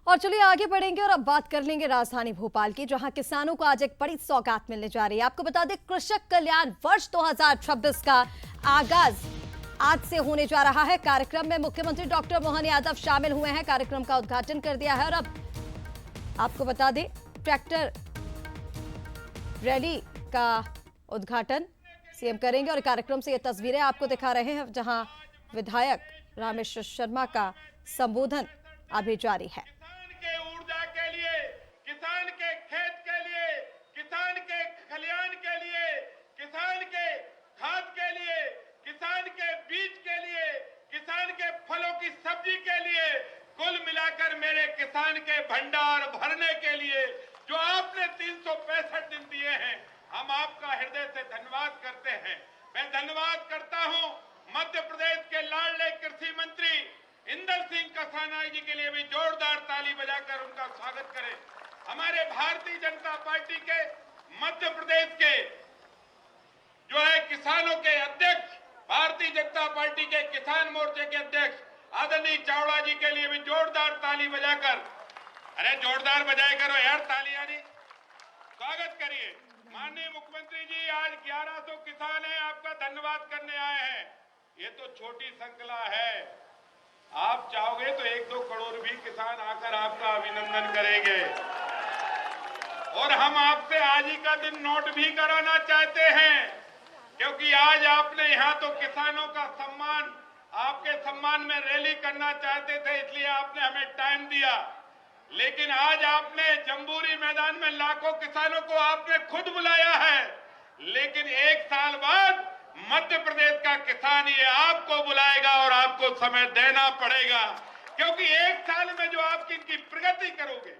और चलिए आगे बढ़ेंगे और अब बात कर लेंगे राजधानी भोपाल की, जहां किसानों को आज एक बड़ी सौगात मिलने जा रही है। आपको बता दें, कृषक कल्याण वर्ष 2026 का आगाज आज से होने जा रहा है। कार्यक्रम में मुख्यमंत्री डॉक्टर मोहन यादव शामिल हुए हैं, कार्यक्रम का उद्घाटन कर दिया है। और अब आपको बता दें, ट्रैक्टर रैली का उद्घाटन सीएम करेंगे और कार्यक्रम से ये तस्वीरें आपको दिखा रहे हैं, जहां विधायक रामेश्वर शर्मा का संबोधन अभी जारी है। ऊर्जा के लिए, किसान के खेत के लिए, किसान के खलियान के लिए, किसान के खाद के लिए, किसान के बीज के लिए, किसान के फलों की सब्जी के लिए, कुल मिलाकर मेरे किसान के भंडार भरने के लिए जो आपने 365 दिन दिए हैं, हम आपका हृदय से धन्यवाद करते हैं। मैं धन्यवाद करता हूं मध्य प्रदेश के लाडले कृषि मंत्री इंदर सिंह कसाना जी के लिए भी जोरदार ताली बजाकर उनका स्वागत करें। हमारे भारतीय जनता पार्टी के मध्य प्रदेश के जो है किसानों के अध्यक्ष, भारतीय जनता पार्टी के किसान मोर्चे के अध्यक्ष आदरणीय चावड़ा जी के लिए भी जोरदार ताली बजाकर, अरे जोरदार बजाया करो यार तालियां, स्वागत करिए। माननीय मुख्यमंत्री जी, आज 1100 किसान हैं, आपका धन्यवाद करने आए हैं। ये तो छोटी संकला है, आप चाहोगे तो 1-2 करोड़ भी किसान आकर आपका अभिनंदन करेंगे। और हम आपसे आज ही का दिन नोट भी कराना चाहते हैं, क्योंकि आज आपने यहाँ तो किसानों का सम्मान, आपके सम्मान में रैली करना चाहते थे, इसलिए आपने हमें टाइम दिया। लेकिन आज आपने जंबूरी मैदान में लाखों किसानों को आपने खुद बुलाया है, लेकिन 1 साल बाद मध्य प्रदेश का किसान ये आपको बुलाएगा और आपको समय देना पड़ेगा, क्योंकि 1 साल में जो आप इनकी प्रगति करोगे,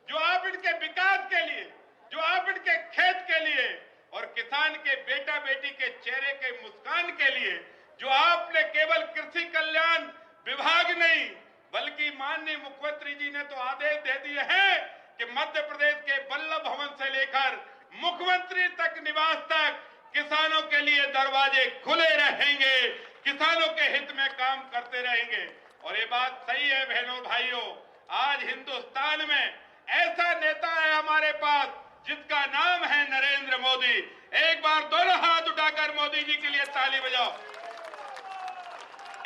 जो आप इनके विकास के लिए, जो आप इनके खेत के लिए और किसान के बेटा बेटी के चेहरे के मुस्कान के लिए, जो आपने केवल कृषि कल्याण विभाग नहीं बल्कि माननीय मुख्यमंत्री जी ने तो आदेश दे दिए हैं कि मध्य प्रदेश के वल्लभ भवन से लेकर मुख्यमंत्री तक निवास तक किसानों के लिए दरवाजे खुले रहेंगे, किसानों के हित में काम करते रहेंगे। और ये बात सही है बहनों भाइयों, आज हिंदुस्तान में ऐसा नेता है हमारे पास जिसका नाम है नरेंद्र मोदी। एक बार दोनों हाथ उठाकर मोदी जी के लिए ताली बजाओ।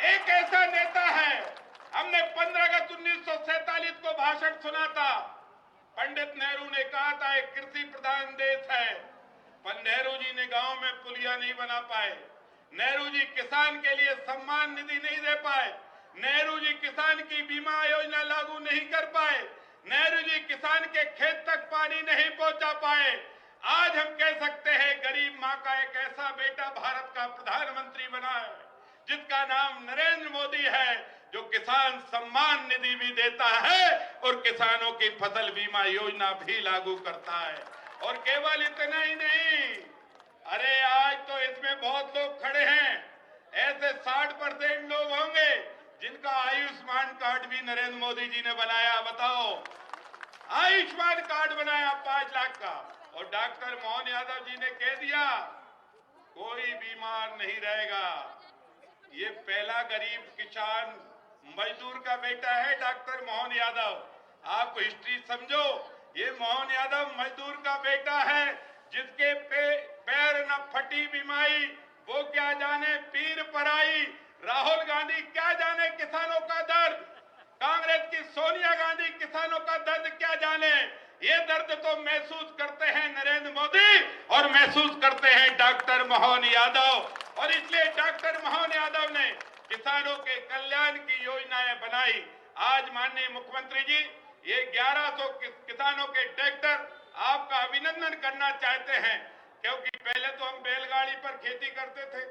एक ऐसा नेता है, हमने 15 अगस्त 1947 को भाषण सुना था। पंडित नेहरू ने कहा था एक कृषि प्रधान देश है, पर नेहरू जी ने गांव में पुलिया नहीं बना पाए, नेहरू जी किसान के लिए सम्मान निधि नहीं दे पाए, नेहरू जी किसान की बीमा योजना लागू नहीं कर पाए, नेहरू जी किसान के खेत तक पानी नहीं पहुंचा पाए। आज हम कह सकते हैं गरीब माँ का एक ऐसा बेटा भारत का प्रधानमंत्री बना है जिसका नाम नरेंद्र मोदी है, जो किसान सम्मान निधि भी देता है और किसानों की फसल बीमा योजना भी लागू करता है। और केवल इतना ही नहीं, अरे आज तो इसमें बहुत लोग खड़े हैं, ऐसे 60% लोग होंगे जिनका आयुष्मान कार्ड भी नरेंद्र मोदी जी ने बनाया। बताओ, आयुष्मान कार्ड बनाया 5 लाख का, और डॉक्टर मोहन यादव जी ने कह दिया कोई बीमार नहीं रहेगा। ये पहला गरीब किसान मजदूर का बेटा है डॉक्टर मोहन यादव। आप हिस्ट्री समझो, ये मोहन यादव मजदूर का बेटा है जिसके पैर न फटी बीमारी, वो क्या जाने पीर पराई। राहुल गांधी क्या जाने किसानों का दर्द, कांग्रेस की सोनिया गांधी किसानों का दर्द क्या जाने। ये दर्द तो महसूस करते हैं नरेंद्र मोदी और महसूस करते हैं डॉक्टर मोहन यादव। और इसलिए डॉक्टर मोहन यादव ने किसानों के कल्याण की योजनाएं बनाई। आज माननीय मुख्यमंत्री जी, ये 1100 किसानों के ट्रैक्टर आपका अभिनंदन करना चाहते हैं, क्योंकि पहले तो हम बैलगाड़ी पर खेती करते थे,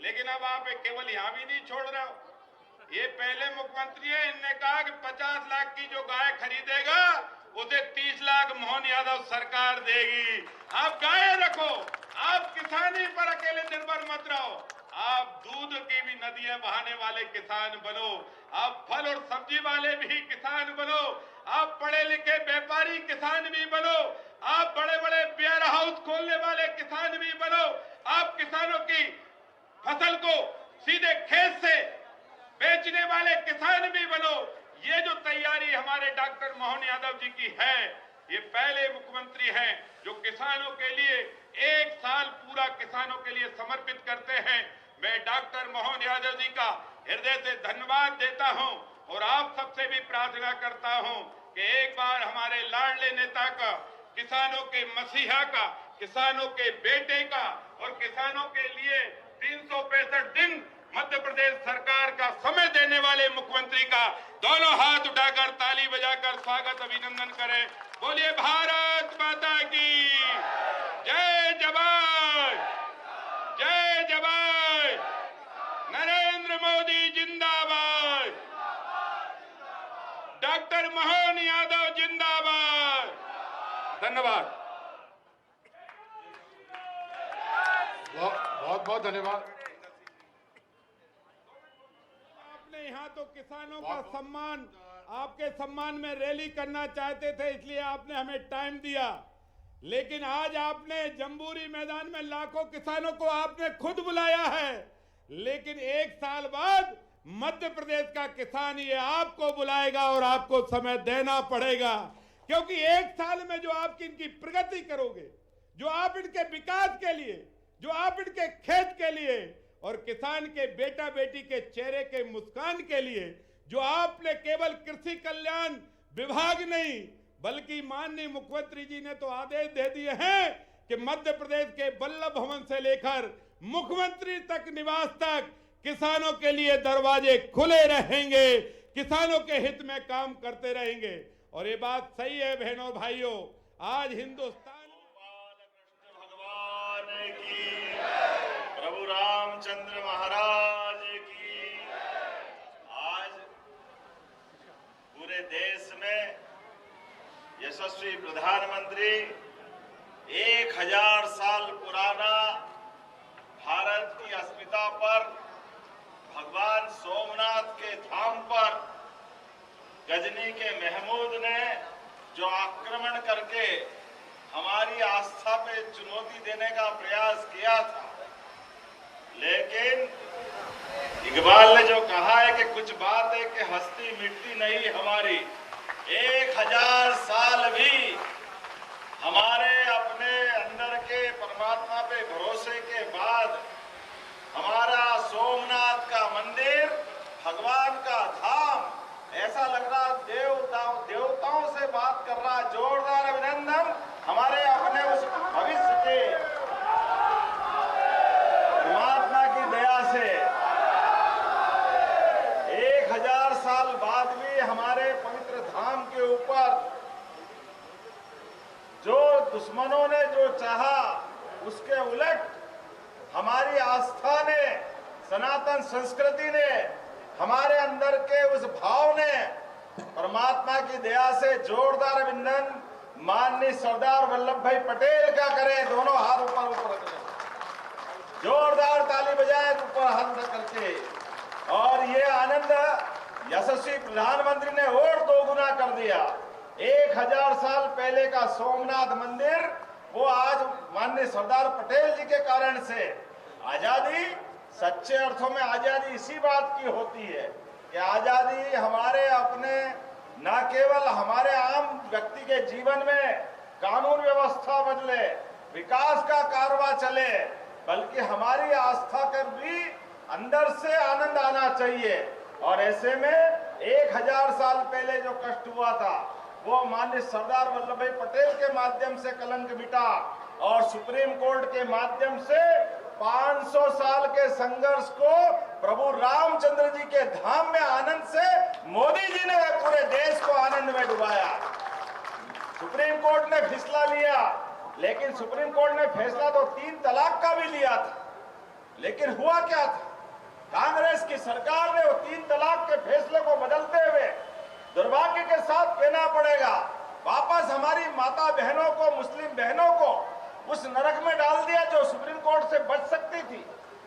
लेकिन अब आप केवल यहां भी नहीं छोड़ रहे हो। ये पहले मुख्यमंत्री है, इनने कहा कि 50 लाख की जो गाय खरीदेगा उसे 30 लाख मोहन यादव सरकार देगी। आप गाय रखो, आप किसानी पर अकेले निर्भर मत रहो, आप दूध की भी नदियां बहाने वाले किसान बनो, आप फल और सब्जी वाले भी किसान बनो, आप पढ़े लिखे व्यापारी किसान भी बनो, आप बड़े बड़े वेयर हाउस खोलने वाले किसान भी बनो, आप किसानों की फसल को सीधे खेत से बेचने वाले किसान भी बनो। ये जो तैयारी हमारे डॉक्टर मोहन यादव जी की है, ये पहले मुख्यमंत्री हैं जो किसानों के लिए 1 साल पूरा किसानों के लिए समर्पित करते हैं। मैं डॉक्टर मोहन यादव जी का हृदय से धन्यवाद देता हूं और आप सबसे भी प्रार्थना करता हूं कि एक बार हमारे लाडले नेता का, किसानों के मसीहा का, किसानों के बेटे का और किसानों के लिए 365 दिन मध्य प्रदेश सरकार का समय देने वाले मुख्यमंत्री का दोनों हाथ उठाकर ताली बजाकर स्वागत अभिनंदन करें। बोलिए भारत माता की जय। जवान जय जवान। नरेंद्र मोदी जिंदाबाद। डॉक्टर मोहन यादव जिंदाबाद। धन्यवाद। बहुत बहुत धन्यवाद। आपने यहाँ तो किसानों का सम्मान, आपके सम्मान में रैली करना चाहते थे, इसलिए आपने हमें टाइम दिया, लेकिन आज आपने जम्बूरी मैदान में लाखों किसानों को आपने खुद बुलाया है, लेकिन 1 साल बाद मध्य प्रदेश का किसान ये आपको बुलाएगा और आपको समय देना पड़ेगा, क्योंकि 1 साल में जो आप इनकी प्रगति करोगे, जो आप इनके विकास के लिए, जो आप इनके खेत के लिए और किसान के बेटा बेटी के चेहरे के मुस्कान के लिए, जो आपने केवल कृषि कल्याण विभाग नहीं बल्कि माननीय मुख्यमंत्री जी ने तो आदेश दे दिए हैं कि मध्य प्रदेश के वल्लभ भवन से लेकर मुख्यमंत्री तक निवास तक किसानों के लिए दरवाजे खुले रहेंगे, किसानों के हित में काम करते रहेंगे। और ये बात सही है बहनों भाइयों, आज हिंदुस्तान प्रभु रामचंद्र महाराज की। आज पूरे देश में यशस्वी प्रधानमंत्री 1000 साल पुराना भारत की अस्मिता पर, भगवान सोमनाथ के धाम पर गजनी के महमूद ने जो आक्रमण करके हमारी आस्था पे चुनौती देने का प्रयास किया था, लेकिन इकबाल ने जो कहा है कि कुछ बात है कि हस्ती मिटती नहीं हमारी, 1000 साल भी हमारे अपने अंदर के परमात्मा पे भरोसे के बाद हमारा सोमनाथ का मंदिर, भगवान का धाम, ऐसा लग रहा देवताओं से बात कर रहा। जोरदार अभिनंदन हमारे अपने उस भविष्य के परमात्मा की दया से 1000 साल बाद भी हमारे पवित्र धाम के ऊपर जो दुश्मनों ने जो चाहा उसके उलट हमारी आस्था ने, सनातन संस्कृति ने, हमारे अंदर के उस भाव ने परमात्मा की दया से जोरदार अभिनंदन माननीय सरदार वल्लभ भाई पटेल का करें। दोनों हाथ ऊपर ऊपर करें, जोरदार ताली बजाएं ऊपर हाथ करके। और ये आनंद यशस्वी प्रधानमंत्री ने और दोगुना कर दिया। 1000 साल पहले का सोमनाथ मंदिर वो आज माननीय सरदार पटेल जी के कारण से आजादी, सच्चे अर्थों में आजादी इसी बात की होती है कि आजादी हमारे अपने, न केवल हमारे आम व्यक्ति के जीवन में कानून व्यवस्था बदले, विकास का कारवां चले, बल्कि हमारी आस्था कर भी अंदर से आनंद आना चाहिए। और ऐसे में 1000 साल पहले जो कष्ट हुआ था वो माननीय सरदार वल्लभ भाई पटेल के माध्यम से कलंक मिटा और सुप्रीम कोर्ट के माध्यम से 500 साल के संघर्ष को प्रभु रामचंद्र जी के धाम में आनंद से मोदी जी ने पूरे देश को आनंद में डुबाया। सुप्रीम कोर्ट ने फैसला लिया, लेकिन सुप्रीम कोर्ट ने फैसला तो 3 तलाक का भी लिया था, लेकिन हुआ क्या था? कांग्रेस की सरकार ने वो 3 तलाक के फैसले को बदलते हुए दुर्भाग्य के साथ कहना पड़ेगा वापस हमारी माता बहनों को, मुस्लिम बहनों को उस नरक में डाल दिया जो सुप्रीम कोर्ट से बच सकती थी।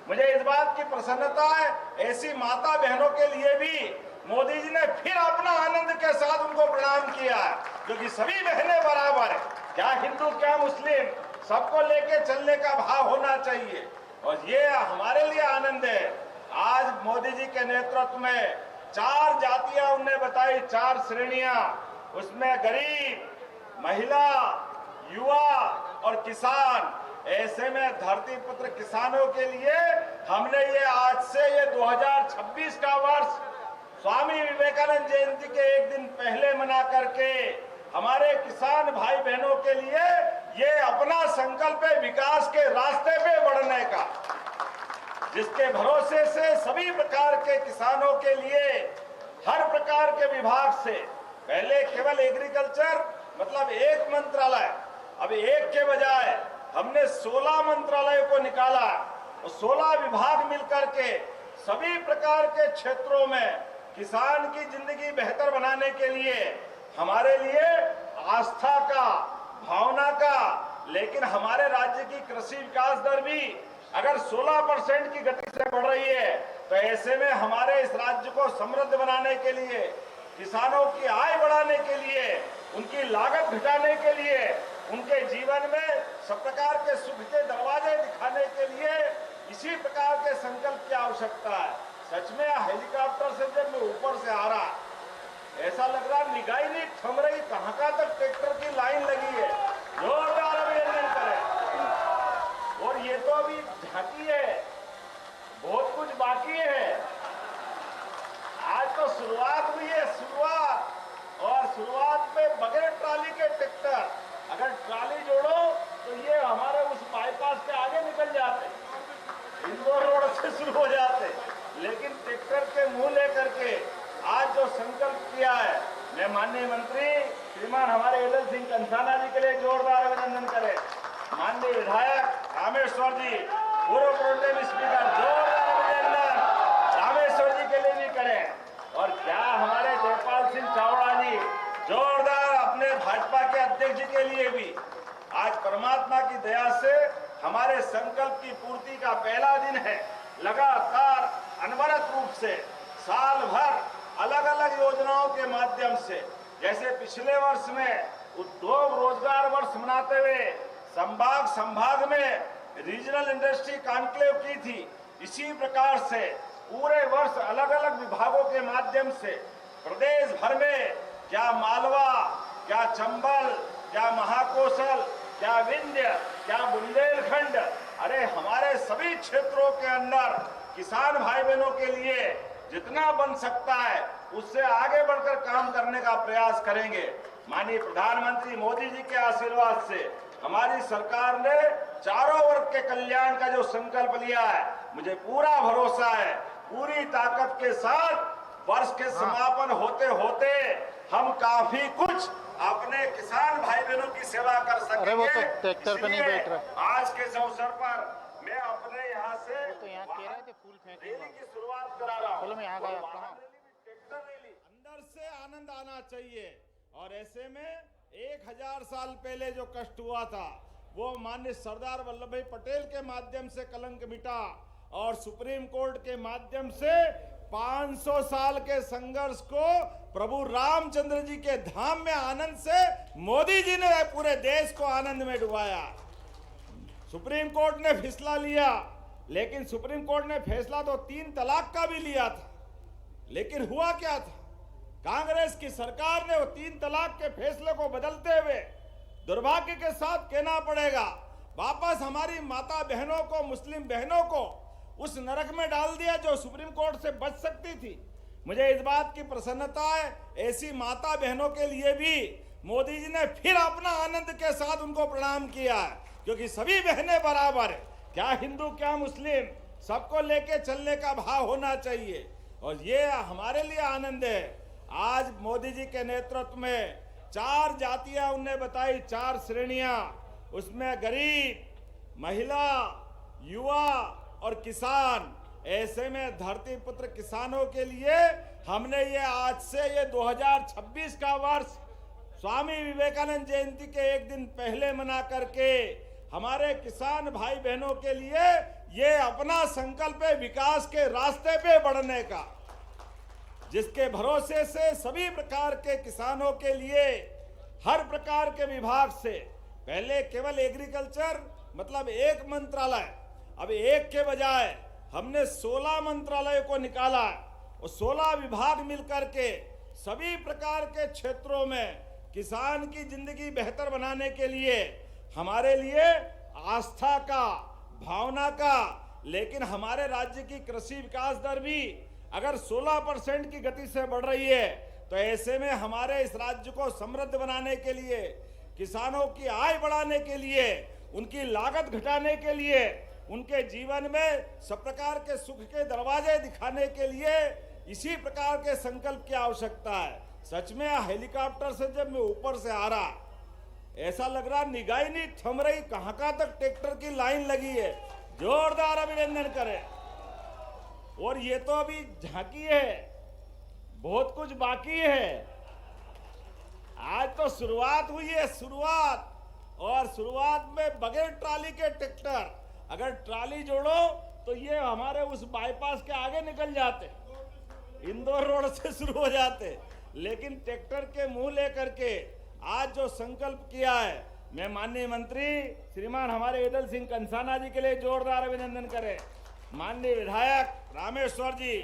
मुझे इस बात की प्रसन्नता है, ऐसी माता बहनों के लिए भी मोदी जी ने फिर अपना आनंद के साथ उनको प्रणाम किया है, क्योंकि सभी बहनें बराबर है, क्या हिंदू क्या मुस्लिम, सबको लेके चलने का भाव होना चाहिए। और ये हमारे लिए आनंद है, आज मोदी जी के नेतृत्व में चार जातियां उनने बताई, चार श्रेणियां, उसमें गरीब, महिला, युवा और किसान। ऐसे में धरती पुत्र किसानों के लिए हमने ये आज से ये 2026 का वर्ष स्वामी विवेकानंद जयंती के एक दिन पहले मना करके हमारे किसान भाई बहनों के लिए ये अपना संकल्प है विकास के रास्ते पे बढ़ने का, जिसके भरोसे से सभी प्रकार के किसानों के लिए हर प्रकार के विभाग से, पहले केवल एग्रीकल्चर मतलब एक मंत्रालय, अब एक के बजाय हमने 16 मंत्रालयों को निकाला और 16 विभाग मिलकर के सभी प्रकार के क्षेत्रों में किसान की जिंदगी बेहतर बनाने के लिए, हमारे लिए आस्था का, भावना का, लेकिन हमारे राज्य की कृषि विकास दर भी अगर 16% की गति से बढ़ रही है, तो ऐसे में हमारे इस राज्य को समृद्ध बनाने के लिए, किसानों की आय बढ़ाने के लिए, उनकी लागत घटाने के लिए, उनके जीवन में सब प्रकार के सुख के दरवाजे दिखाने के लिए इसी प्रकार के संकल्प की आवश्यकता है। सच में हेलीकॉप्टर से जब मैं ऊपर से आ रहा, ऐसा लग रहा निगाह ही नहीं थम रही, कहां तक ट्रैक्टर की लाइन लगी है। जोरदार अभिनंदन करें। और ये तो अभी झांकी है, बहुत कुछ बाकी है। आज तो शुरुआत हुई है, शुरुआत, और शुरुआत में बगैर ट्राली के ट्रैक्टर, अगर ट्राली जोड़ो तो ये हमारे उस बाईपास के आगे निकल जाते, इंदौर रोड से शुरू हो जाते, लेकिन ट्रैक्टर के मुंह लेकर के आज जो संकल्प किया है, मैं माननीय मंत्री श्रीमान हमारे एल सिंह कंसाना जी के लिए जोरदार अभिनंदन करें, माननीय विधायक रामेश्वर जी, पूर्व प्रोटेम स्पीकर, जोरदार अभिनंदन रामेश्वर जी के लिए भी करें। और क्या हमारे जयपाल सिंह चावड़ा जी, जोरदार अपने भाजपा के अध्यक्ष जी के लिए भी। आज परमात्मा की दया से हमारे संकल्प की पूर्ति का पहला दिन है। लगातार अनवरत रूप से साल भर अलग अलग योजनाओं के माध्यम से, जैसे पिछले वर्ष में उद्योग रोजगार वर्ष मनाते हुए संभाग में रीजनल इंडस्ट्री कॉन्क्लेव की थी, इसी प्रकार से पूरे वर्ष अलग अलग विभागों के माध्यम से प्रदेश भर में, क्या मालवा, क्या चंबल, क्या महाकौशल, क्या विंध्य, क्या बुंदेलखंड, अरे हमारे सभी क्षेत्रों के अंदर किसान भाई बहनों के लिए जितना बन सकता है उससे आगे बढ़कर काम करने का प्रयास करेंगे। माननीय प्रधानमंत्री मोदी जी के आशीर्वाद से हमारी सरकार ने चारों वर्ग के कल्याण का जो संकल्प लिया है, मुझे पूरा भरोसा है पूरी ताकत के साथ वर्ष के समापन होते होते हम काफी कुछ अपने किसान भाई बहनों की सेवा कर सकेंगे। अरे वो तो ट्रैक्टर पे नहीं बैठ रहा। आज के इस अवसर पर मैं अपने यहाँ से तो यहाँ कह रहे थे फूल फेंकने रैली की शुरुआत करा रहा हूँ। चलो मैं यहाँ गया कहाँ? ट्रैक्टर रैली अंदर से आनंद आना चाहिए, और ऐसे में 1000 साल पहले जो कष्ट हुआ था वो माननीय सरदार वल्लभ भाई पटेल के माध्यम से कलंक मिटा, और सुप्रीम कोर्ट के माध्यम से 500 साल के संघर्ष को प्रभु रामचंद्र जी के धाम में आनंद से मोदी जी ने पूरे देश को आनंद में डुबाया। सुप्रीम कोर्ट ने फैसला लिया, लेकिन सुप्रीम कोर्ट ने फैसला तो 3 तलाक का भी लिया था, लेकिन हुआ क्या था? कांग्रेस की सरकार ने वो 3 तलाक के फैसले को बदलते हुए दुर्भाग्य के साथ कहना पड़ेगा वापस हमारी माता बहनों को, मुस्लिम बहनों को उस नरक में डाल दिया जो सुप्रीम कोर्ट से बच सकती थी। मुझे इस बात की प्रसन्नता है, ऐसी माता बहनों के लिए भी मोदी जी ने फिर अपना आनंद के साथ उनको प्रणाम किया है, क्योंकि सभी बहनें बराबर है, क्या हिंदू क्या मुस्लिम, सबको लेके चलने का भाव होना चाहिए। और ये हमारे लिए आनंद है, आज मोदी जी के नेतृत्व में 4 जातियां उनने बताई, 4 श्रेणियां, उसमें गरीब, महिला, युवा और किसान। ऐसे में धरती पुत्र किसानों के लिए हमने ये आज से ये 2026 का वर्ष स्वामी विवेकानंद जयंती के एक दिन पहले मना करके हमारे किसान भाई बहनों के लिए ये अपना संकल्प है विकास के रास्ते पे बढ़ने का, जिसके भरोसे से सभी प्रकार के किसानों के लिए हर प्रकार के विभाग से, पहले केवल एग्रीकल्चर मतलब एक मंत्रालय, अब एक के बजाय हमने 16 मंत्रालयों को निकाला और 16 विभाग मिलकर के सभी प्रकार के क्षेत्रों में किसान की जिंदगी बेहतर बनाने के लिए हमारे लिए आस्था का, भावना का, लेकिन हमारे राज्य की कृषि विकास दर भी अगर 16% की गति से बढ़ रही है तो ऐसे में हमारे इस राज्य को समृद्ध बनाने के लिए, किसानों की आय बढ़ाने के लिए, उनकी लागत घटाने के लिए, उनके जीवन में सब प्रकार के सुख के दरवाजे दिखाने के लिए इसी प्रकार के संकल्प की आवश्यकता है। सच में हेलीकॉप्टर से जब मैं ऊपर से आ रहा, ऐसा लग रहा निगाह ही नहीं थम रही, कहां तक ट्रैक्टर की लाइन लगी है। जोरदार अभिनंदन करें। और ये तो अभी झांकी है, बहुत कुछ बाकी है। आज तो शुरुआत हुई है, शुरुआत। और शुरुआत में बगैर ट्राली के ट्रैक्टर, अगर ट्राली जोड़ो तो ये हमारे उस बाईपास के आगे निकल जाते, इंदौर रोड से शुरू हो जाते। लेकिन ट्रैक्टर के मुंह लेकर के आज जो संकल्प किया है, मैं माननीय मंत्री श्रीमान हमारे ईदल सिंह कंसाना जी के लिए जोरदार अभिनंदन करें। माननीय विधायक रामेश्वर जी,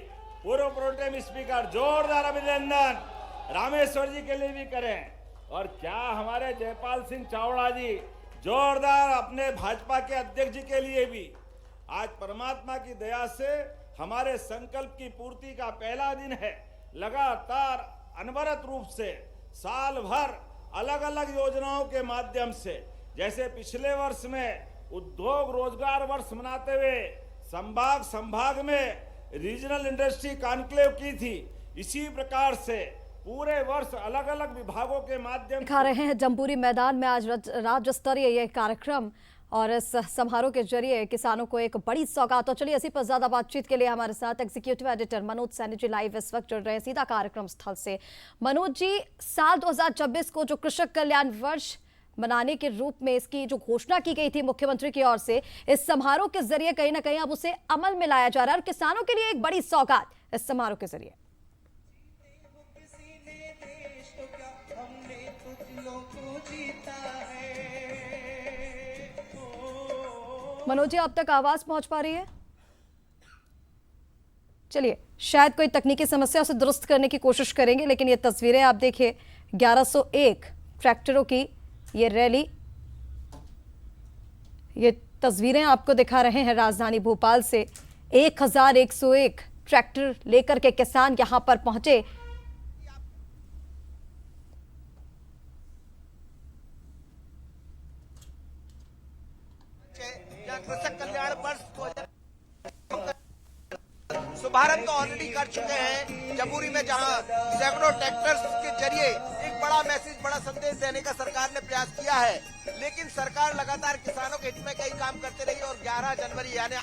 पूर्व प्रोटेम स्पीकर, जोरदार अभिनंदन रामेश्वर जी के लिए भी करें। और क्या हमारे जयपाल सिंह चावड़ा जी, जोरदार अपने भाजपा के अध्यक्ष जी के लिए भी। आज परमात्मा की दया से हमारे संकल्प की पूर्ति का पहला दिन है। लगातार अनवरत रूप से साल भर अलग अलग योजनाओं के माध्यम से, जैसे पिछले वर्ष में उद्योग रोजगार वर्ष मनाते हुए संभाग में रीजनल इंडस्ट्री कॉन्क्लेव की थी, इसी प्रकार से पूरे वर्ष अलग अलग विभागों के माध्यम दिखा रहे हैं जम्बूरी मैदान में आज राज्य स्तरीय ये कार्यक्रम और इस समारोह के जरिए किसानों को एक बड़ी सौगात। तो चलिए इसी पर ज्यादा बातचीत के लिए हमारे साथ executive editor Manoj Saini ji live इस वक्त जुड़ रहे हैं सीधा कार्यक्रम स्थल से। मनोज जी, साल 2026 को जो कृषक कल्याण वर्ष मनाने के रूप में इसकी जो घोषणा की गई थी मुख्यमंत्री की ओर से, इस समारोह के जरिए कहीं ना कहीं अब उसे अमल में लाया जा रहा है और किसानों के लिए एक बड़ी सौगात इस समारोह के जरिए। मनोज जी, अब तक आवाज पहुंच पा रही है? चलिए, शायद कोई तकनीकी समस्या उसे दुरुस्त करने की कोशिश करेंगे, लेकिन ये तस्वीरें आप देखिए 1101 ट्रैक्टरों की ये रैली, ये तस्वीरें आपको दिखा रहे हैं राजधानी भोपाल से। 1101 ट्रैक्टर लेकर के किसान यहां पर पहुंचे। कृषक कल्याण वर्ष शुभारंभ तो ऑलरेडी कर चुके हैं जमुरी में, जहां सैकड़ों ट्रैक्टर्स के जरिए एक बड़ा मैसेज, बड़ा संदेश देने का सरकार ने प्रयास किया है। लेकिन सरकार लगातार किसानों के हित में कई काम करते रही और 11 जनवरी यानी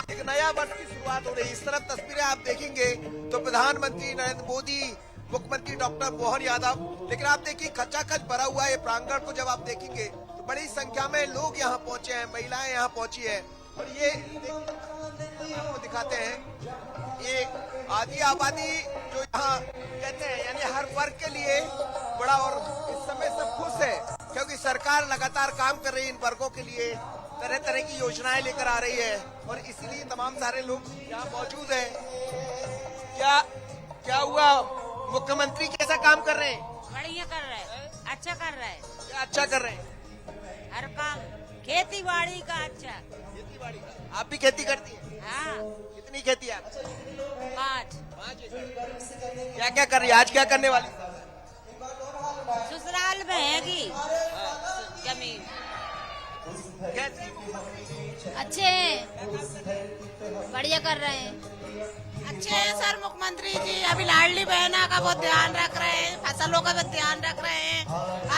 एक नया वर्ष की शुरुआत हो रही। इस तरफ तस्वीरें आप देखेंगे तो प्रधानमंत्री नरेंद्र मोदी, मुख्यमंत्री डॉक्टर मोहन यादव, लेकिन आप देखिए खचाखच भरा हुआ है प्रांगण को। जब आप देखेंगे तो बड़ी संख्या में लोग यहाँ पहुंचे हैं, महिलाएं यहाँ पहुंची है। और ये आपको दिखाते हैं, ये आदि आबादी जो यहाँ कहते हैं, यानी हर वर्ग के लिए बड़ा, और इस समय सब खुश है क्योंकि सरकार लगातार काम कर रही है इन वर्गों के लिए, तरह तरह की योजनाएं लेकर आ रही है और इसलिए तमाम सारे लोग यहाँ मौजूद हैं। क्या हुआ, मुख्यमंत्री कैसा काम कर रहे हैं? बढ़िया कर रहे हैं, अच्छा कर रहे हैं। क्या अच्छा कर रहे हैं? हर काम खेती बाड़ी का अच्छा। खेती बाड़ी का आप भी खेती करती हैं? हाँ। कितनी खेती है? 5। क्या क्या कर रही है आज? क्या करने वाली? ससुराल में हैगी जमीन। अच्छे हैं, बढ़िया कर रहे हैं। अच्छे हैं सर मुख्यमंत्री जी। अभी लाडली बहना का बहुत ध्यान रख रहे हैं, फसलों का भी ध्यान रख रहे हैं।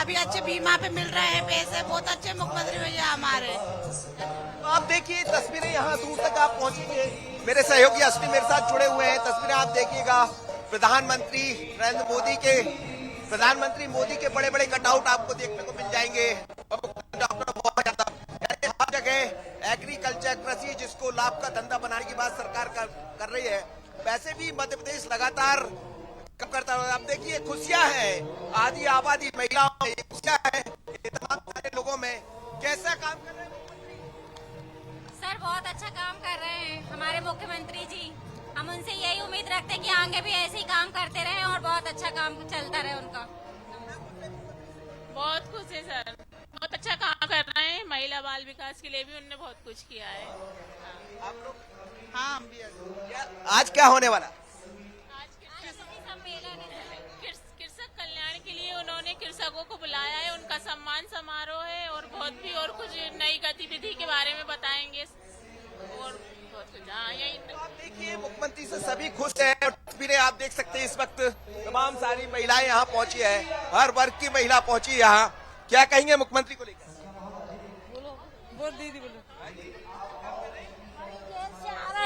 अभी अच्छे बीमा पे मिल रहे हैं पैसे, बहुत अच्छे मुख्यमंत्री भैया हमारे। तो आप देखिए तस्वीरें, यहाँ दूर तक आप पहुँचेंगे। मेरे सहयोगी असली मेरे साथ जुड़े हुए हैं। तस्वीरें आप देखिएगा, प्रधानमंत्री मोदी के बड़े बड़े कटआउट आपको देखने को मिल जाएंगे। डॉक्टर मोहन यादव, हर जगह एग्रीकल्चर, कृषि, जिसको लाभ का धंधा बनाने की बात सरकार कर रही है, वैसे भी मध्य प्रदेश लगातार काम करता है। आप देखिए खुशियां हैं, आदि आबादी, महिलाओं में खुशियां हैं, तमाम सारे लोगों में। कैसा काम कर रहे हैं मुख्यमंत्री? सर बहुत अच्छा काम कर रहे हैं हमारे मुख्यमंत्री जी। हम उनसे यही उम्मीद रखते हैं कि आगे भी ऐसे ही काम करते रहें और बहुत अच्छा काम चलता रहे उनका। बहुत खुश है सर, बहुत अच्छा काम कर रहे हैं। महिला बाल विकास के लिए भी उन्होंने बहुत कुछ किया है। आप लोग? हाँ, हम भी। आज क्या होने वाला? कृषक कल्याण के लिए उन्होंने कृषकों को बुलाया है, उनका सम्मान समारोह है और बहुत भी और कुछ नई गतिविधि के बारे में बताएंगे और बहुत कुछ। हाँ, यही आप देखिए, मुख्यमंत्री से सभी खुश हैं और तस्वीरें आप देख सकते हैं। इस वक्त तमाम सारी महिलाएं यहाँ पहुंची है, हर वर्ग की महिला पहुंची यहाँ। क्या कहेंगे मुख्यमंत्री को लेकर? बोल दीदी बोलो।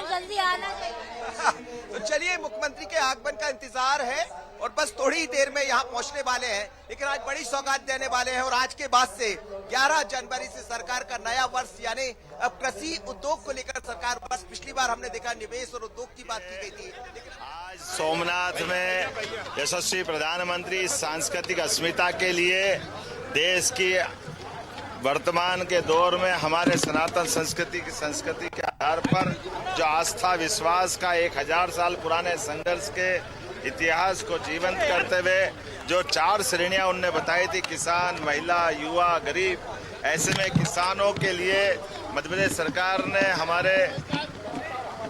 जल्दी आना चाहिए। तो चलिए, मुख्यमंत्री के आगमन का इंतजार है और बस थोड़ी ही देर में यहाँ पहुंचने वाले हैं। लेकिन आज बड़ी सौगात देने वाले हैं और आज के बाद से 11 जनवरी से सरकार का नया वर्ष, यानी अब कृषि उद्योग को लेकर सरकार वर्ष, पिछली बार हमने देखा निवेश और उद्योग की बात की गई थी, लेकिन आज सोमनाथ में यशस्वी प्रधानमंत्री सांस्कृतिक अस्मिता के लिए देश की वर्तमान के दौर में हमारे सनातन संस्कृति के आधार पर जो आस्था विश्वास का 1000 साल पुराने संघर्ष के इतिहास को जीवंत करते हुए जो 4 श्रेणियां उनने बताई थी, किसान, महिला, युवा, गरीब, ऐसे में किसानों के लिए मध्य प्रदेश सरकार ने हमारे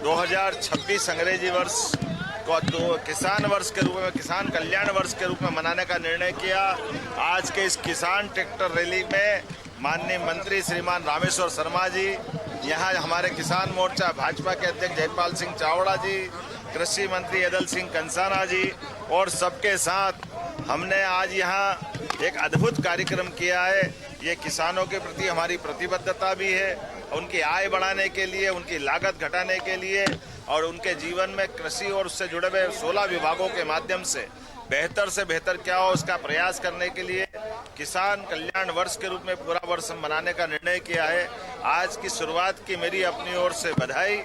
2026 अंग्रेजी वर्ष को किसान वर्ष के रूप में, किसान कल्याण वर्ष के रूप में मनाने का निर्णय किया। आज के इस किसान ट्रैक्टर रैली में माननीय मंत्री श्रीमान रामेश्वर शर्मा जी, यहाँ हमारे किसान मोर्चा भाजपा के अध्यक्ष जयपाल सिंह चावड़ा जी, कृषि मंत्री अदल सिंह कंसाना जी और सबके साथ हमने आज यहाँ एक अद्भुत कार्यक्रम किया है। ये किसानों के प्रति हमारी प्रतिबद्धता भी है, उनकी आय बढ़ाने के लिए, उनकी लागत घटाने के लिए और उनके जीवन में कृषि और उससे जुड़े हुए 16 विभागों के माध्यम से बेहतर क्या हो उसका प्रयास करने के लिए किसान कल्याण वर्ष के रूप में पूरा वर्ष मनाने का निर्णय किया है। आज की शुरुआत की मेरी अपनी ओर से बधाई,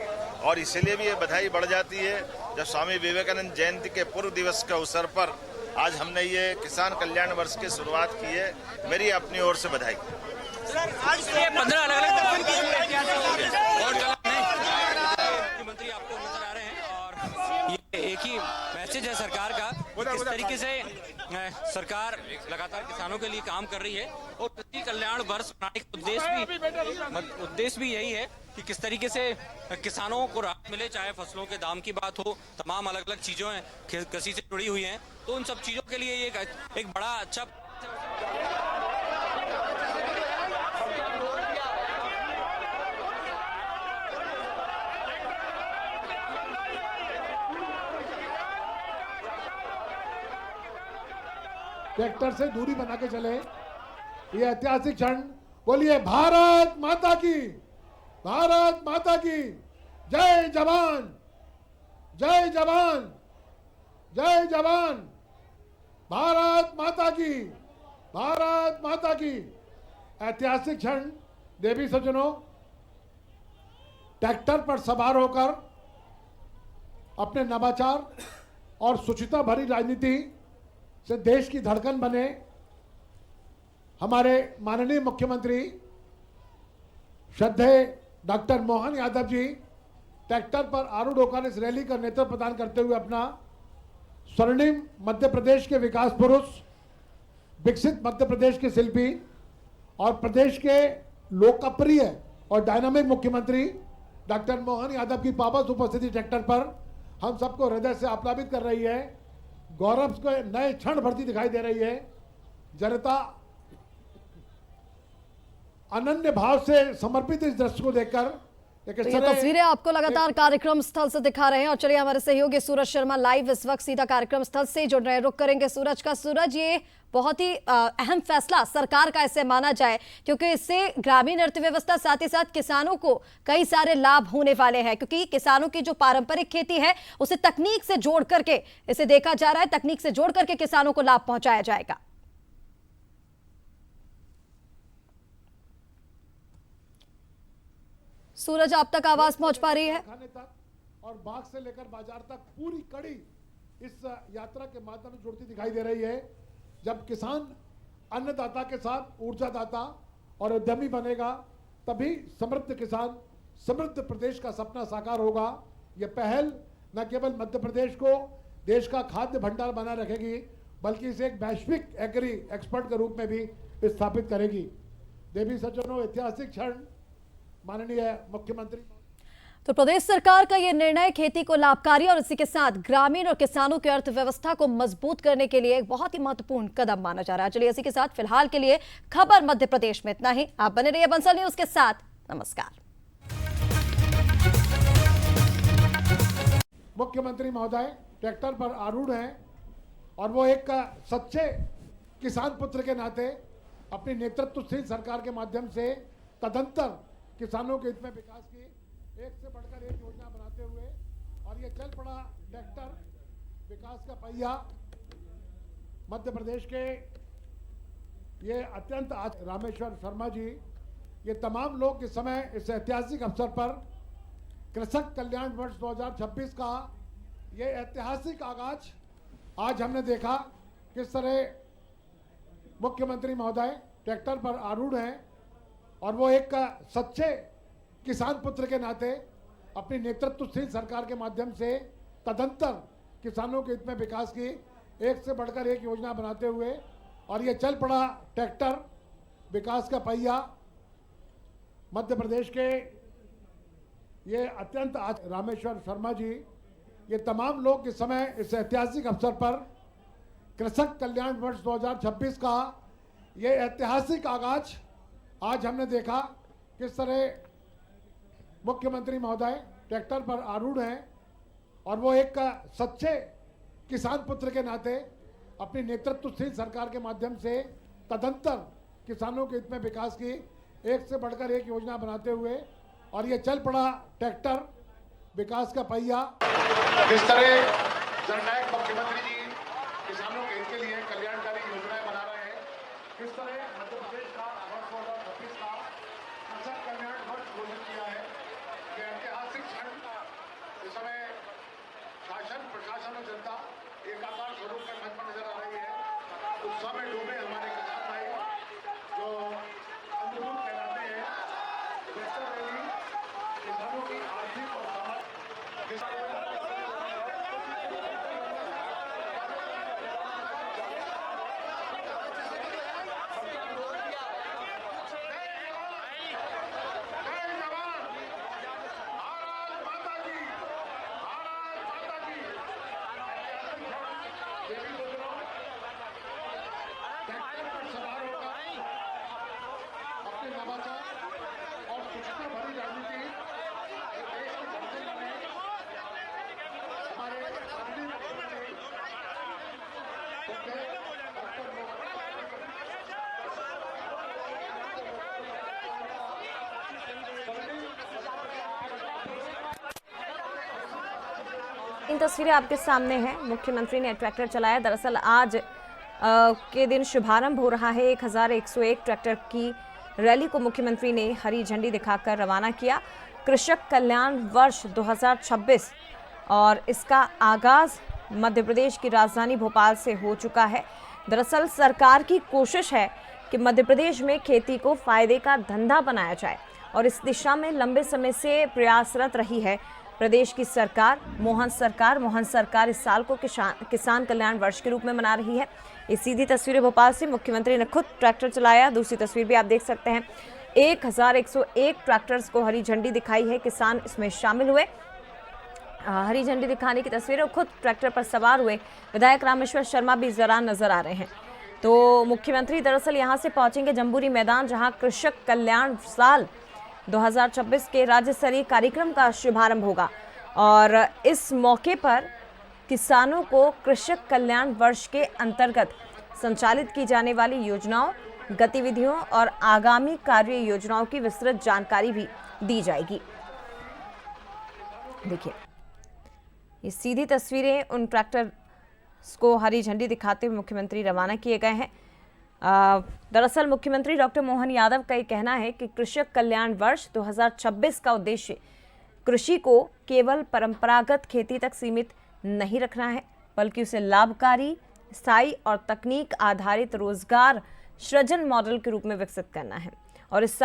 और इसलिए भी ये बधाई बढ़ जाती है जब स्वामी विवेकानंद जयंती के पूर्व दिवस के अवसर पर आज हमने ये किसान कल्याण वर्ष की शुरुआत की है। मेरी अपनी ओर से बधाई। आज 15 अलग-अलग मुख्यमंत्री आपको नजर आ रहे हैं और ये एक ही मैसेज है सरकार का, किस तरीके से सरकार लगातार किसानों के लिए काम कर रही है और कृषि कल्याण वर्ष मनाने का उद्देश्य भी यही है कि किस तरीके से किसानों को राहत मिले, चाहे फसलों के दाम की बात हो, तमाम अलग अलग चीजों हैं कृषि से जुड़ी हुई हैं, तो उन सब चीजों के लिए ये एक बड़ा अच्छा ट्रैक्टर से दूरी बना के चले। ये ऐतिहासिक क्षण। बोलिए भारत माता की, भारत माता की जय जवान, जय जवान, जय जवान, भारत माता की, भारत माता की। ऐतिहासिक क्षण। देवी सज्जनों, ट्रैक्टर पर सवार होकर अपने नवाचार और शुचिता भरी राजनीति से देश की धड़कन बने हमारे माननीय मुख्यमंत्री श्रद्धेय doctor Mohan Yadav G tractor पर आरूढ़ होकर इस रैली का नेतृत्व प्रदान करते हुए अपना स्वर्णिम मध्य प्रदेश के विकास पुरुष, विकसित मध्य प्रदेश के शिल्पी और प्रदेश के लोकप्रिय और डायनामिक मुख्यमंत्री डॉक्टर मोहन यादव की पावस उपस्थिति ट्रैक्टर पर हम सबको हृदय से आप्लावित कर रही है। गौरव को नए क्षण भरती दिखाई दे रही है। जनता अनन्य भाव से समर्पित इस दृश्य को देखकर तो ये तस्वीरें आपको लगातार कार्यक्रम स्थल से दिखा रहे हैं और चलिए हमारे सहयोगी सूरज शर्मा लाइव इस वक्त सीधा कार्यक्रम स्थल से जुड़ रहे हैं। रुक करेंगे सूरज का। सूरज, ये बहुत ही अहम फैसला सरकार का ऐसे माना जाए क्योंकि इससे ग्रामीण अर्थव्यवस्था साथ ही साथ किसानों को कई सारे लाभ होने वाले हैं, क्योंकि किसानों की जो पारंपरिक खेती है उसे तकनीक से जोड़ करके इसे देखा जा रहा है, तकनीक से जोड़ करके किसानों को लाभ पहुंचाया जाएगा। सूरज, आप तक आवाज पहुंच पा रही है? खाने तक और बाग से लेकर बाजार तक पूरी कड़ी इस यात्रा के माध्यम से जुड़ती दिखाई दे रही है। जब किसान अन्नदाता के साथ ऊर्जादाता और उद्यमी बनेगा तभी समृद्ध किसान, समृद्ध प्रदेश का सपना साकार होगा। यह पहल न केवल मध्य प्रदेश को देश का खाद्य भंडार बनाए रखेगी, बल्कि इसे एक वैश्विक एग्री एक्सपर्ट के रूप में भी स्थापित करेगी। देवी सज्जनों, ऐतिहासिक क्षण माननीय मुख्यमंत्री। तो प्रदेश सरकार का यह निर्णय खेती को लाभकारी और इसी के साथ ग्रामीण और किसानों की अर्थव्यवस्था को मजबूत करने के लिए एक बहुत ही महत्वपूर्ण कदम माना जा रहा है। चलिए इसी के साथ फिलहाल के लिए खबर मध्य प्रदेश में इतना ही। आप बने रहिए बंसल न्यूज के साथ। नमस्कार। मुख्यमंत्री महोदय ट्रैक्टर पर आरूढ़ हैं और वो एक सच्चे किसान पुत्र के नाते अपनी नेतृत्वशील सरकार के माध्यम से तदंतर किसानों के हित में विकास की एक से बढ़कर एक योजना बनाते हुए और ये चल पड़ा ट्रैक्टर विकास का पहिया मध्य प्रदेश के ये अत्यंत आज रामेश्वर शर्मा जी, ये तमाम लोग इस समय इस ऐतिहासिक अवसर पर कृषक कल्याण वर्ष 2026 का ये ऐतिहासिक आगाज आज हमने देखा किस तरह मुख्यमंत्री महोदय ट्रैक्टर पर आरूढ़ हैं और वो एक सच्चे किसान पुत्र के नाते अपनी नेतृत्वशील सरकार के माध्यम से तदंतर किसानों के हित में विकास की एक से बढ़कर एक योजना बनाते हुए और ये चल पड़ा ट्रैक्टर विकास का पहिया मध्य प्रदेश के ये अत्यंत आज रामेश्वर शर्मा जी, ये तमाम लोग इस समय इस ऐतिहासिक अवसर पर कृषक कल्याण वर्ष 2026 का ये ऐतिहासिक आगाज आज हमने देखा किस तरह मुख्यमंत्री महोदय ट्रैक्टर पर आरूढ़ हैं और वो एक सच्चे किसान पुत्र के नाते अपनी नेतृत्वशील सरकार के माध्यम से तदंतर किसानों के हित में विकास की एक से बढ़कर एक योजना बनाते हुए और ये चल पड़ा ट्रैक्टर विकास का पहिया। किस तरह जननायक मुख्यमंत्री जी किसानों के हित के लिए कल्याणकारी योजनाएं बना रहे हैं, किस तरह मध्य प्रदेश का वर्ष 2026 का कृषक कल्याण वर्ष घोषित किया है। ये ऐतिहासिक क्षण इस समय शासन, प्रशासन और जनता एकाकार स्वरूप में मंच पर नजर आ रही है। उत्साह में डूबे हमारे किसान भाई जो अमरूद कहलाते हैं, ट्रैक्टर रैली किसानों की आर्थिक और इन तस्वीरें आपके सामने हैं। मुख्यमंत्री ने ट्रैक्टर चलाया। दरअसल आज के दिन शुभारंभ हो रहा है 1101 ट्रैक्टर की रैली को मुख्यमंत्री ने हरी झंडी दिखाकर रवाना किया। कृषक कल्याण वर्ष 2026 और इसका आगाज मध्य प्रदेश की राजधानी भोपाल से हो चुका है। दरअसल सरकार की कोशिश है कि मध्य प्रदेश में खेती को फायदे का धंधा बनाया जाए और इस दिशा में लंबे समय से प्रयासरत रही है प्रदेश की सरकार। मोहन सरकार इस साल को किसान कल्याण वर्ष के रूप में मना रही है। ये सीधी तस्वीरें भोपाल से, मुख्यमंत्री ने खुद ट्रैक्टर चलाया। दूसरी तस्वीर भी आप देख सकते हैं, 1101 ट्रैक्टर्स को हरी झंडी दिखाई है। किसान इसमें शामिल हुए। हरी झंडी दिखाने की तस्वीर और खुद ट्रैक्टर पर सवार हुए विधायक रामेश्वर शर्मा भी जरा नजर आ रहे हैं। तो मुख्यमंत्री दरअसल यहाँ से पहुंचेंगे जम्बूरी मैदान, जहाँ कृषक कल्याण साल 2026 के राज्य स्तरीय कार्यक्रम का शुभारंभ होगा और इस मौके पर किसानों को कृषक कल्याण वर्ष के अंतर्गत संचालित की जाने वाली योजनाओं, गतिविधियों और आगामी कार्य योजनाओं की विस्तृत जानकारी भी दी जाएगी। देखिए, ये सीधी तस्वीरें उन ट्रैक्टर को हरी झंडी दिखाते हुए मुख्यमंत्री रवाना किए गए हैं। दरअसल मुख्यमंत्री डॉक्टर मोहन यादव का ये कहना है कि कृषक कल्याण वर्ष 2026 का उद्देश्य कृषि को केवल परंपरागत खेती तक सीमित नहीं रखना है, बल्कि उसे लाभकारी, स्थायी और तकनीक आधारित रोजगार सृजन मॉडल के रूप में विकसित करना है। और इस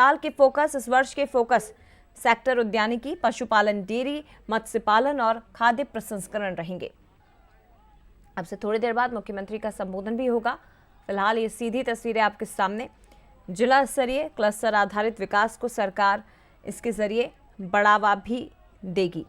वर्ष के फोकस सेक्टर उद्यानिकी, पशुपालन, डेयरी, मत्स्य पालन और खाद्य प्रसंस्करण रहेंगे। अब से थोड़ी देर बाद मुख्यमंत्री का संबोधन भी होगा। फिलहाल ये सीधी तस्वीरें आपके सामने। जिला स्तरीय क्लस्टर आधारित विकास को सरकार इसके जरिए बढ़ावा भी देगी।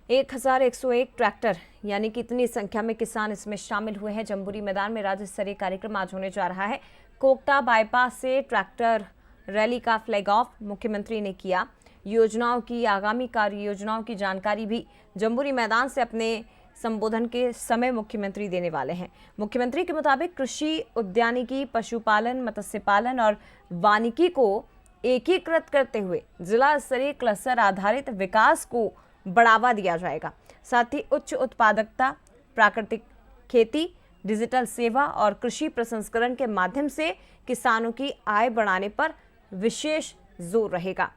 एक 1101 ट्रैक्टर यानी कि इतनी संख्या में किसान इसमें शामिल हुए हैं। जम्बूरी मैदान में राज्य स्तरीय कार्यक्रम आज होने जा रहा है। कोकटा बाईपास से ट्रैक्टर रैली का फ्लैग ऑफ मुख्यमंत्री ने किया। योजनाओं की, आगामी कार्य योजनाओं की जानकारी भी जम्बूरी मैदान से अपने संबोधन के समय मुख्यमंत्री देने वाले हैं। मुख्यमंत्री के मुताबिक कृषि, उद्यानिकी, पशुपालन, मत्स्य पालन और वानिकी को एकीकृत करते हुए जिला स्तरीय क्लस्टर आधारित विकास को बढ़ावा दिया जाएगा। साथ ही उच्च उत्पादकता, प्राकृतिक खेती, डिजिटल सेवा और कृषि प्रसंस्करण के माध्यम से किसानों की आय बढ़ाने पर विशेष जोर रहेगा।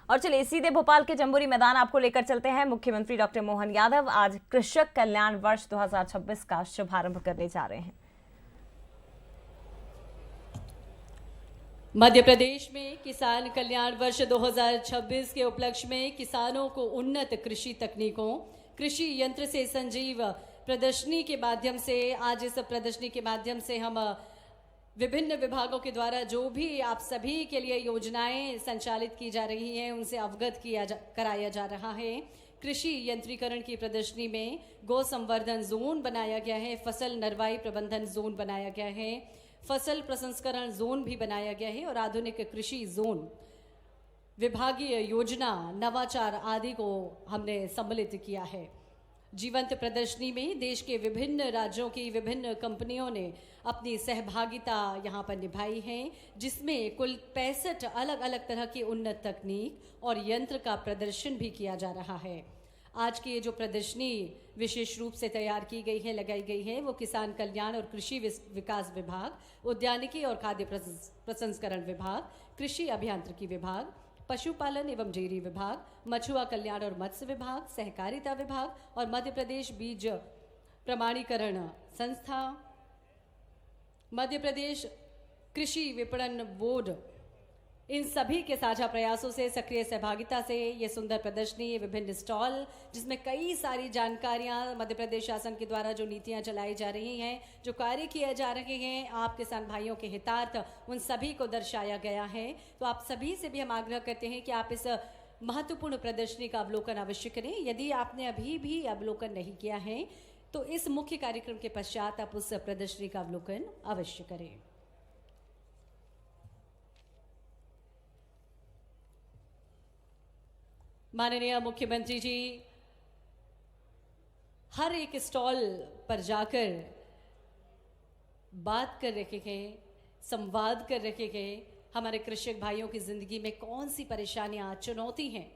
और चलिए सीधे भोपाल के जम्बूरी मैदान आपको लेकर चलते हैं। मुख्यमंत्री डॉक्टर मोहन यादव आज कृषक कल्याण वर्ष 2026 का शुभारंभ करने जा रहे हैं। मध्य प्रदेश में किसान कल्याण वर्ष 2026 के उपलक्ष्य में किसानों को उन्नत कृषि तकनीकों, कृषि यंत्र से संजीव प्रदर्शनी के माध्यम से आज इस प्रदर्शनी के माध्यम से हम विभिन्न विभागों के द्वारा जो भी आप सभी के लिए योजनाएं संचालित की जा रही हैं उनसे अवगत कराया जा रहा है। कृषि यंत्रीकरण की प्रदर्शनी में गौ संवर्धन जोन बनाया गया है, फसल नरवाई प्रबंधन जोन बनाया गया है, फसल प्रसंस्करण जोन भी बनाया गया है और आधुनिक कृषि जोन, विभागीय योजना, नवाचार आदि को हमने सम्मिलित किया है। जीवंत प्रदर्शनी में देश के विभिन्न राज्यों की विभिन्न कंपनियों ने अपनी सहभागिता यहाँ पर निभाई है, जिसमें कुल 65 अलग अलग तरह की उन्नत तकनीक और यंत्र का प्रदर्शन भी किया जा रहा है। आज की ये जो प्रदर्शनी विशेष रूप से तैयार की गई है, लगाई गई है, वो किसान कल्याण और कृषि विकास विभाग, उद्यानिकी और खाद्य प्रसंस्करण विभाग, कृषि अभियांत्रिकी विभाग, पशुपालन एवं डेयरी विभाग, मछुआ कल्याण और मत्स्य विभाग, सहकारिता विभाग और मध्य प्रदेश बीज प्रमाणीकरण संस्था, मध्य प्रदेश कृषि विपणन बोर्ड, इन सभी के साझा प्रयासों से, सक्रिय सहभागिता से ये सुंदर प्रदर्शनी, ये विभिन्न स्टॉल जिसमें कई सारी जानकारियां मध्य प्रदेश शासन के द्वारा जो नीतियां चलाई जा रही हैं, जो कार्य किए जा रहे हैं आप किसान भाइयों के हितार्थ, उन सभी को दर्शाया गया है। तो आप सभी से भी हम आग्रह करते हैं कि आप इस महत्वपूर्ण प्रदर्शनी का अवलोकन अवश्य करें। यदि आपने अभी भी अवलोकन नहीं किया है तो इस मुख्य कार्यक्रम के पश्चात आप उस प्रदर्शनी का अवलोकन अवश्य करें। माननीय मुख्यमंत्री जी हर एक स्टॉल पर जाकर बात कर रखे हैं, संवाद कर रखे हैं हमारे कृषक भाइयों की जिंदगी में कौन सी परेशानियां, चुनौती हैं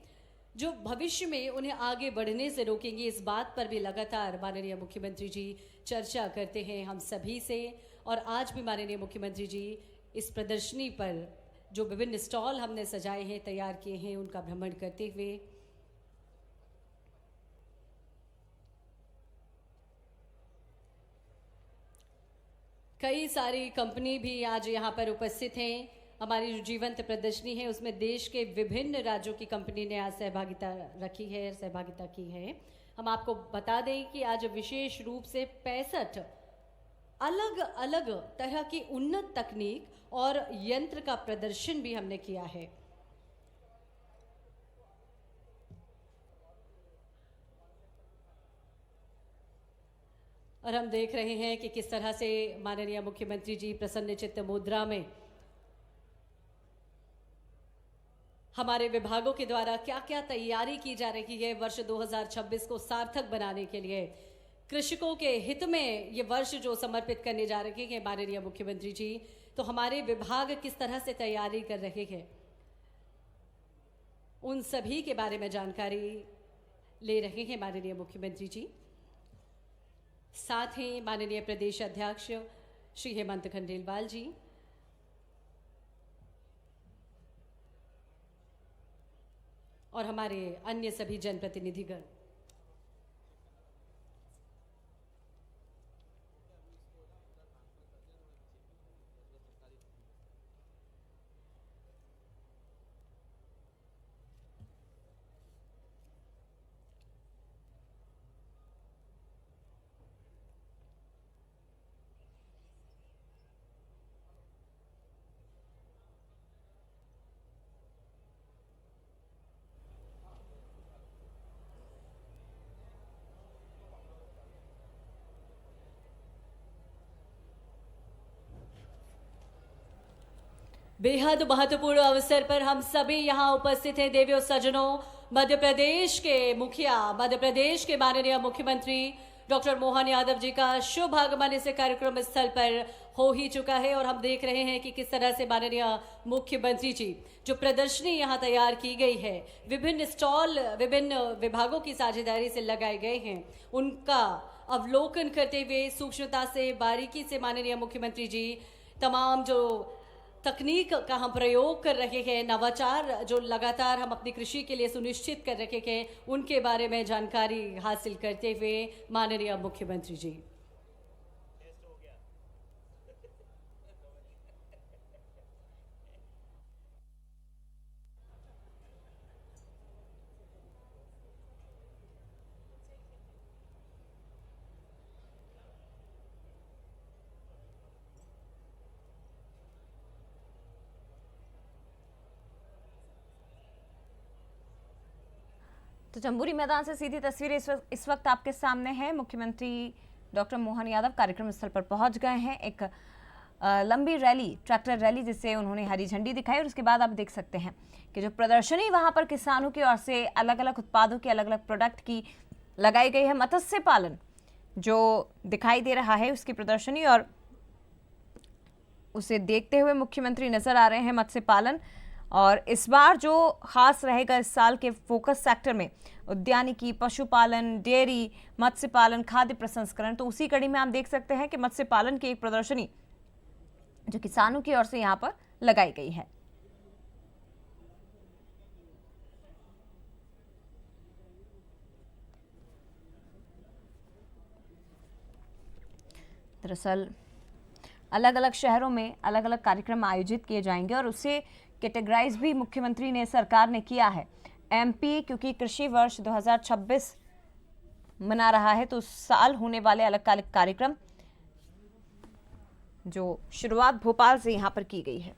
जो भविष्य में उन्हें आगे बढ़ने से रोकेंगी। इस बात पर भी लगातार माननीय मुख्यमंत्री जी चर्चा करते हैं हम सभी से। और आज भी माननीय मुख्यमंत्री जी इस प्रदर्शनी पर जो विभिन्न स्टॉल हमने सजाए हैं, तैयार किए हैं, उनका भ्रमण करते हुए कई सारी कंपनी भी आज यहाँ पर उपस्थित हैं। हमारी जो जीवंत प्रदर्शनी है उसमें देश के विभिन्न राज्यों की कंपनी ने आज सहभागिता की है। हम आपको बता दें कि आज विशेष रूप से 65 अलग अलग तरह की उन्नत तकनीक और यंत्र का प्रदर्शन भी हमने किया है। और हम देख रहे हैं कि किस तरह से माननीय मुख्यमंत्री जी प्रसन्न चित्त मुद्रा में हमारे विभागों के द्वारा क्या क्या तैयारी की जा रही है वर्ष 2026 को सार्थक बनाने के लिए, कृषकों के हित में ये वर्ष जो समर्पित करने जा रहे हैं माननीय मुख्यमंत्री जी, तो हमारे विभाग किस तरह से तैयारी कर रहे हैं उन सभी के बारे में जानकारी ले रहे हैं माननीय मुख्यमंत्री जी। साथ ही माननीय प्रदेश अध्यक्ष श्री हेमंत खंडेलवाल जी, और हमारे अन्य सभी जनप्रतिनिधिगण। बेहद महत्वपूर्ण अवसर पर हम सभी यहाँ उपस्थित हैं। देवियों सज्जनों, मध्य प्रदेश के मुखिया, मध्य प्रदेश के माननीय मुख्यमंत्री डॉक्टर मोहन यादव जी का शुभ आगमन इस कार्यक्रम स्थल पर हो ही चुका है और हम देख रहे हैं कि किस तरह से माननीय मुख्यमंत्री जी जो प्रदर्शनी यहाँ तैयार की गई है, विभिन्न स्टॉल विभिन्न विभागों की साझेदारी से लगाए गए हैं, उनका अवलोकन करते हुए सूक्ष्मता से बारीकी से माननीय मुख्यमंत्री जी तमाम जो तकनीक का हम प्रयोग कर रहे हैं, नवाचार जो लगातार हम अपनी कृषि के लिए सुनिश्चित कर रहे हैं, उनके बारे में जानकारी हासिल करते हुए माननीय मुख्यमंत्री जी। तो जम्बूरी मैदान से सीधी तस्वीरें इस वक्त आपके सामने हैं। मुख्यमंत्री डॉक्टर मोहन यादव कार्यक्रम स्थल पर पहुंच गए हैं। एक लंबी रैली, ट्रैक्टर रैली, जिससे उन्होंने हरी झंडी दिखाई और उसके बाद आप देख सकते हैं कि जो प्रदर्शनी वहां पर किसानों की ओर से अलग अलग उत्पादों की, अलग अलग प्रोडक्ट की लगाई गई है। मत्स्य पालन जो दिखाई दे रहा है उसकी प्रदर्शनी, और उसे देखते हुए मुख्यमंत्री नजर आ रहे हैं। मत्स्य पालन, और इस बार जो खास रहेगा इस साल के फोकस सेक्टर में उद्यानिकी, पशुपालन, डेयरी, मत्स्य पालन, खाद्य प्रसंस्करण, तो उसी कड़ी में आप देख सकते हैं कि मत्स्य पालन की एक प्रदर्शनी जो किसानों की ओर से यहां पर लगाई गई है। दरअसल अलग अलग शहरों में अलग अलग कार्यक्रम आयोजित किए जाएंगे और उसे कैटेगराइज भी मुख्यमंत्री ने, सरकार ने किया है। एमपी क्योंकि कृषि वर्ष 2026 मना रहा है, तो उस साल होने वाले अलग अलग कार्यक्रम जो शुरुआत भोपाल से यहां पर की गई है।